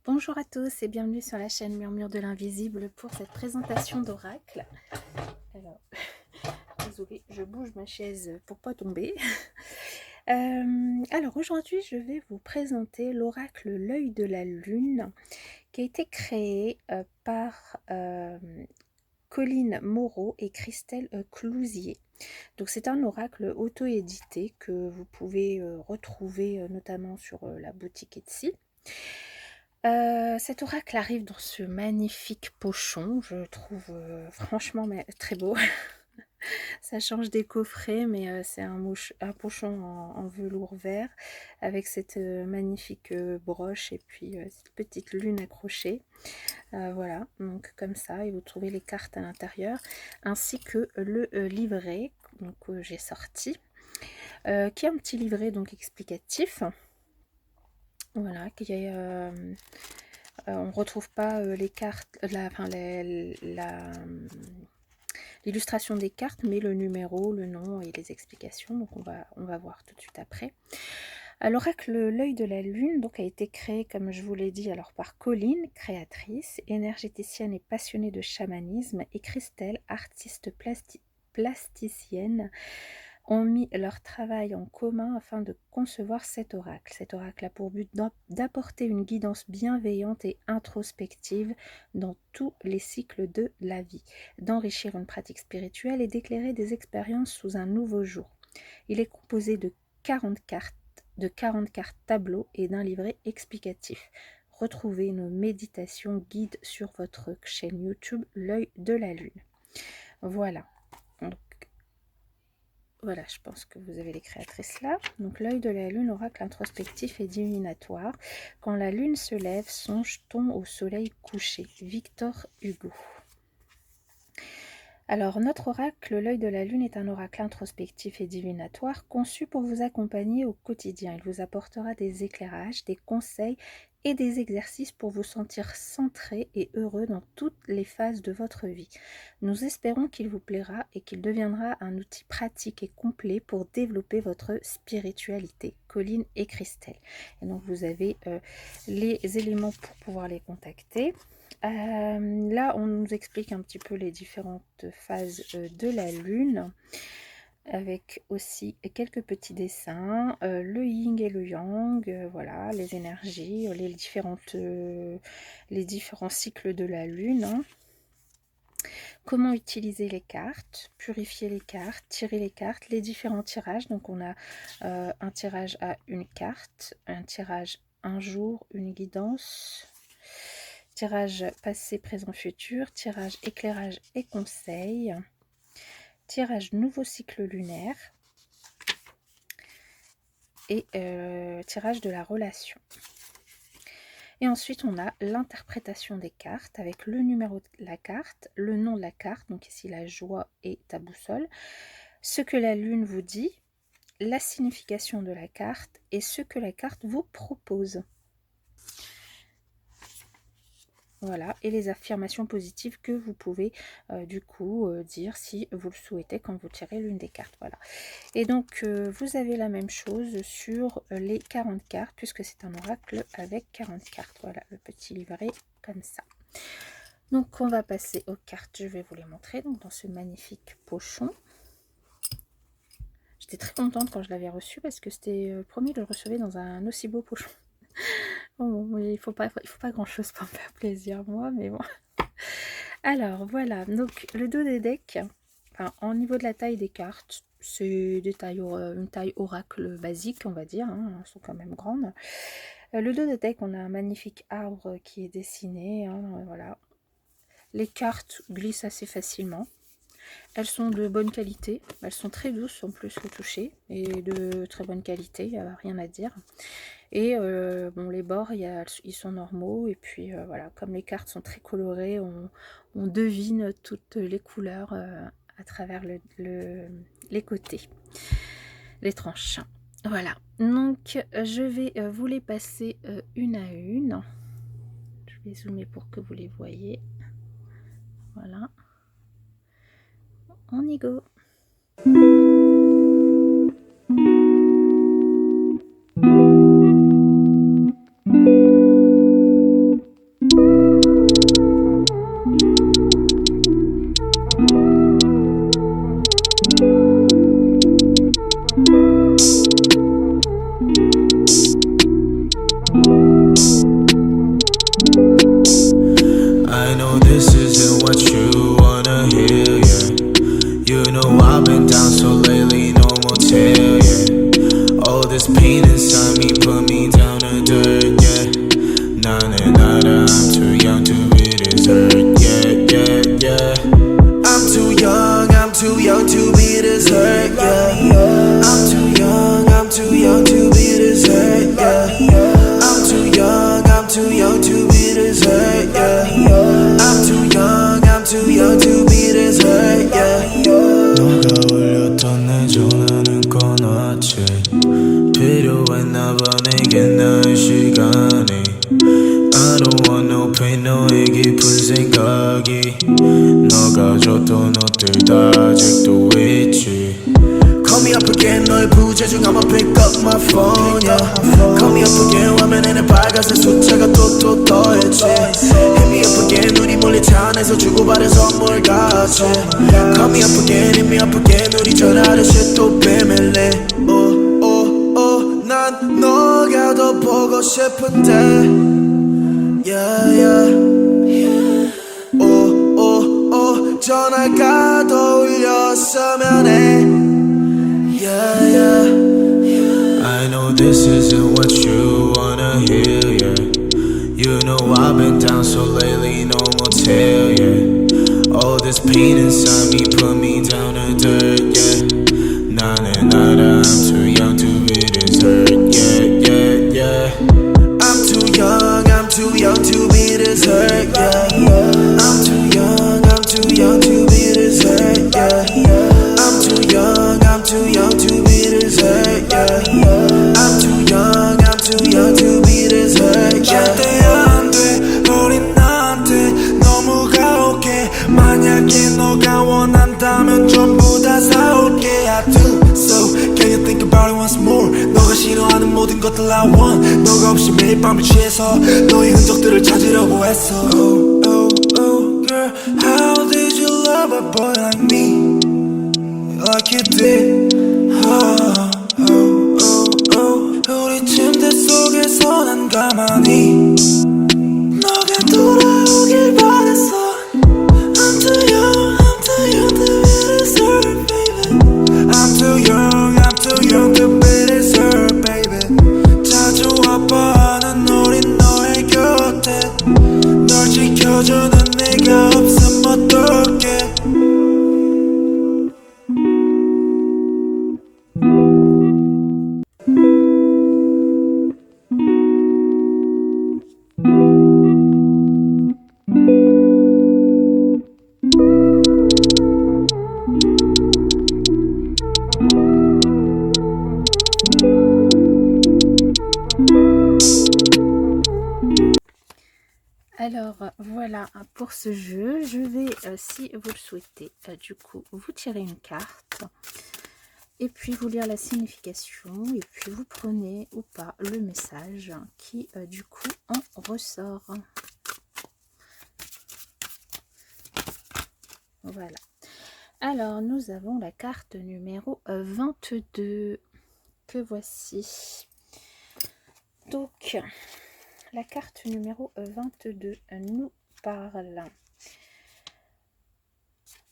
Bonjour à tous et bienvenue sur la chaîne Murmure de l'Invisible pour cette présentation d'oracle. Alors, désolée, je bouge ma chaise pour pas tomber. Alors aujourd'hui, je vais vous présenter l'oracle L'œil de la lune qui a été créé par Colline Moreau et Christelle Clousier. Donc c'est un oracle auto-édité que vous pouvez retrouver notamment sur la boutique Etsy. Cet oracle arrive dans ce magnifique pochon, je trouve franchement très beau. Ça change des coffrets, mais c'est un pochon en velours vert avec cette magnifique broche et puis cette petite lune accrochée. Voilà, donc comme ça, et vous trouvez les cartes à l'intérieur, ainsi que le livret que j'ai sorti, qui est un petit livret donc explicatif. Voilà, on ne retrouve pas les cartes, l'illustration des cartes, mais le numéro, le nom et les explications. Donc on va voir tout de suite après. L'oracle L'œil de la lune donc, a été créé, comme je vous l'ai dit, alors par Colline, créatrice, énergéticienne et passionnée de chamanisme, et Christelle, artiste plasticienne, ont mis leur travail en commun afin de concevoir cet oracle. Cet oracle a pour but d'apporter une guidance bienveillante et introspective dans tous les cycles de la vie, d'enrichir une pratique spirituelle et d'éclairer des expériences sous un nouveau jour. Il est composé de 40 cartes tableaux et d'un livret explicatif. Retrouvez nos méditations guides sur votre chaîne YouTube L'œil de la lune. Voilà. Voilà, je pense que vous avez les créatrices là. Donc l'œil de la lune, oracle introspectif et divinatoire. Quand la lune se lève, songe-t-on au soleil couché. Victor Hugo. Alors notre oracle, l'œil de la lune, est un oracle introspectif et divinatoire conçu pour vous accompagner au quotidien. Il vous apportera des éclairages, des conseils et des exercices pour vous sentir centré et heureux dans toutes les phases de votre vie. Nous espérons qu'il vous plaira et qu'il deviendra un outil pratique et complet pour développer votre spiritualité. Colline et Christelle. Et donc vous avez les éléments pour pouvoir les contacter. Là, on nous explique un petit peu les différentes phases de la lune, avec aussi quelques petits dessins, le yin et le yang, voilà, les énergies, les différents cycles de la lune, hein. Comment utiliser les cartes, purifier les cartes, tirer les cartes, les différents tirages. Donc on a un tirage à une carte, un tirage un jour, une guidance, tirage passé, présent, futur, tirage éclairage et conseil, tirage nouveau cycle lunaire et tirage de la relation. Et ensuite, on a l'interprétation des cartes avec le numéro de la carte, le nom de la carte, donc ici la joie et ta boussole, ce que la lune vous dit, la signification de la carte et ce que la carte vous propose. Voilà, et les affirmations positives que vous pouvez du coup dire si vous le souhaitez quand vous tirez l'une des cartes. Voilà. Et donc vous avez la même chose sur les 40 cartes, puisque c'est un oracle avec 40 cartes. Voilà, le petit livret comme ça. Donc on va passer aux cartes, je vais vous les montrer donc dans ce magnifique pochon. J'étais très contente quand je l'avais reçu parce que c'était promis de le recevoir dans un aussi beau pochon. Bon, il faut pas grand chose pour me faire plaisir moi, mais bon. Alors voilà, donc le dos des decks, enfin, au niveau de la taille des cartes, c'est une taille oracle basique, on va dire, hein, elles sont quand même grandes. Le dos des decks, on a un magnifique arbre qui est dessiné, hein, voilà. Les cartes glissent assez facilement. Elles sont de bonne qualité, elles sont très douces en plus au toucher, et de très bonne qualité, il n'y a rien à dire. Et bon, les bords, ils sont normaux, et puis voilà, comme les cartes sont très colorées, on devine toutes les couleurs à travers les côtés, les tranches. Voilà, donc je vais vous les passer une à une. Je vais zoomer pour que vous les voyez. Voilà. On y go. I know this isn't what you wanna hear, yeah. You know I've been down so lately, no motel, yeah. All this pain inside me put me down to dirt, yeah. Nada, nada, I'm too young to be this hurt, yeah, yeah, yeah. I'm too young to be this hurt, yeah. I'm too young to be this hurt, yeah. I'm too young to be this hurt, yeah. I'm too young to be this hurt, yeah. 너가 울렸던 내 전화는 꺼놨지. 필요했나 봐 내겐 나의 시간이. I don't want no pain 너의 깊은 생각이. 너가 줬던 옷들 다 아직도 있지. Call me up again 너의 부재중 I'ma pick up my phone yeah. Call me up again 화면에는 빨간색 숫자가 또 더해지 Hit me up again 눈이 몰린 차 안에서 주고받은 선물 같이 Call me up again hit me up again 우리 전화하듯이 또 비밀리 난 너가 더 보고 싶은데 yeah yeah 전화가 더 울렸으면 해 Yeah, yeah. I know this isn't what you wanna hear, yeah. You know I've been down so lately, no motel, yeah. All this pain inside me put me down to dirt, yeah. Nada, nada, I'm too young to be this hurt, yeah, yeah, yeah. I'm too young to be this hurt, yeah. I'm too young to be this hurt, yeah. I'm too young to be this hurt, yeah. I'm too young to be this hurt, yeah. 절대 안 돼, 우린 나한테 너무 가혹해. 만약에 너가 원한다면 전부 다 사올게. I do so, can you think about it once more? 너가 싫어하는 모든 것들 I want. 너가 없이 매일 밤을 취해서 너의 흔적들을 찾으려고 했어. Oh, oh, oh, girl, how did you love a boy like me? Like you did oh, oh, oh, oh. 우리 침대 속에서 난 가만히 너가 돌아오길 바랬어 I'm too young to be this hurt, baby I'm too young to be this hurt, baby 자주 와봐하는 우린 너의 곁에 널 지켜주는 내가 없으면 어떡해 Alors voilà pour ce jeu, je vais si vous le souhaitez du coup vous tirez une carte et puis vous lire la signification et puis vous prenez ou pas le message qui du coup en ressort. Voilà. Alors nous avons la carte numéro 22 que voici. Donc la carte numéro 22 nous parle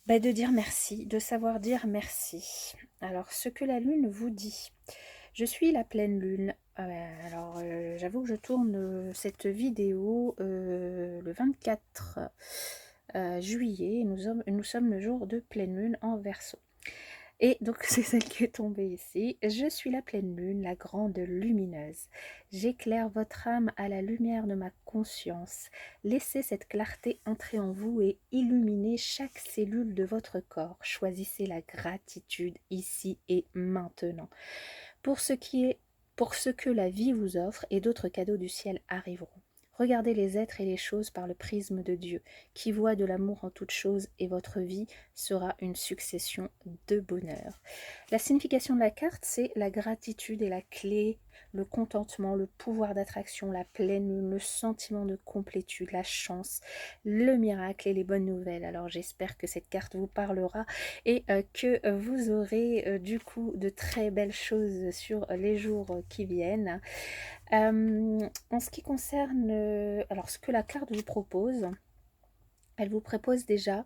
de dire merci, de savoir dire merci. Alors, ce que la lune vous dit. Je suis la pleine lune. J'avoue que je tourne cette vidéo le 24 juillet. Nous sommes le jour de pleine lune en Verseau. Et donc, c'est celle qui est tombée ici. Je suis la pleine lune, la grande lumineuse. J'éclaire votre âme à la lumière de ma conscience. Laissez cette clarté entrer en vous et illuminer chaque cellule de votre corps. Choisissez la gratitude ici et maintenant. Pour ce que la vie vous offre et d'autres cadeaux du ciel arriveront. Regardez les êtres et les choses par le prisme de Dieu, qui voit de l'amour en toutes choses, et votre vie sera une succession de bonheur. La signification de la carte, c'est la gratitude est la clé le contentement, le pouvoir d'attraction, la pleine lune, le sentiment de complétude, la chance, le miracle et les bonnes nouvelles. Alors j'espère que cette carte vous parlera et que vous aurez du coup de très belles choses sur les jours qui viennent. En ce qui concerne alors ce que la carte vous propose, elle vous propose déjà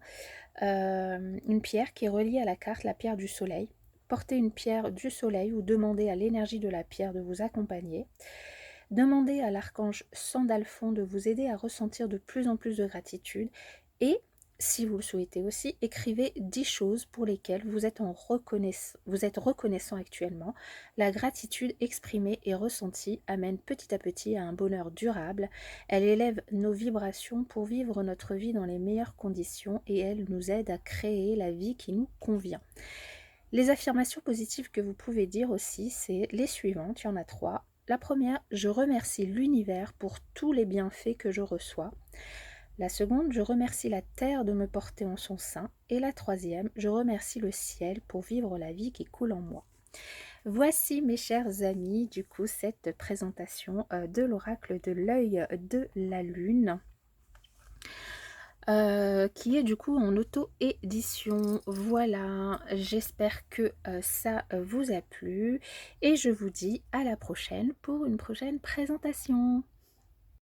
une pierre qui est reliée à la carte, la pierre du soleil. Portez une pierre du soleil ou demandez à l'énergie de la pierre de vous accompagner. Demandez à l'archange Sandalphon de vous aider à ressentir de plus en plus de gratitude et, si vous le souhaitez aussi, écrivez 10 choses pour lesquelles vous êtes reconnaissant actuellement. La gratitude exprimée et ressentie amène petit à petit à un bonheur durable. Elle élève nos vibrations pour vivre notre vie dans les meilleures conditions et elle nous aide à créer la vie qui nous convient. Les affirmations positives que vous pouvez dire aussi, c'est les suivantes, il y en a 3. La première, je remercie l'univers pour tous les bienfaits que je reçois. La seconde, je remercie la terre de me porter en son sein. Et la troisième, je remercie le ciel pour vivre la vie qui coule en moi. Voici mes chers amis, du coup, cette présentation de l'oracle de l'œil de la lune. Qui est du coup en auto-édition. Voilà, j'espère que ça vous a plu et je vous dis à la prochaine pour une prochaine présentation.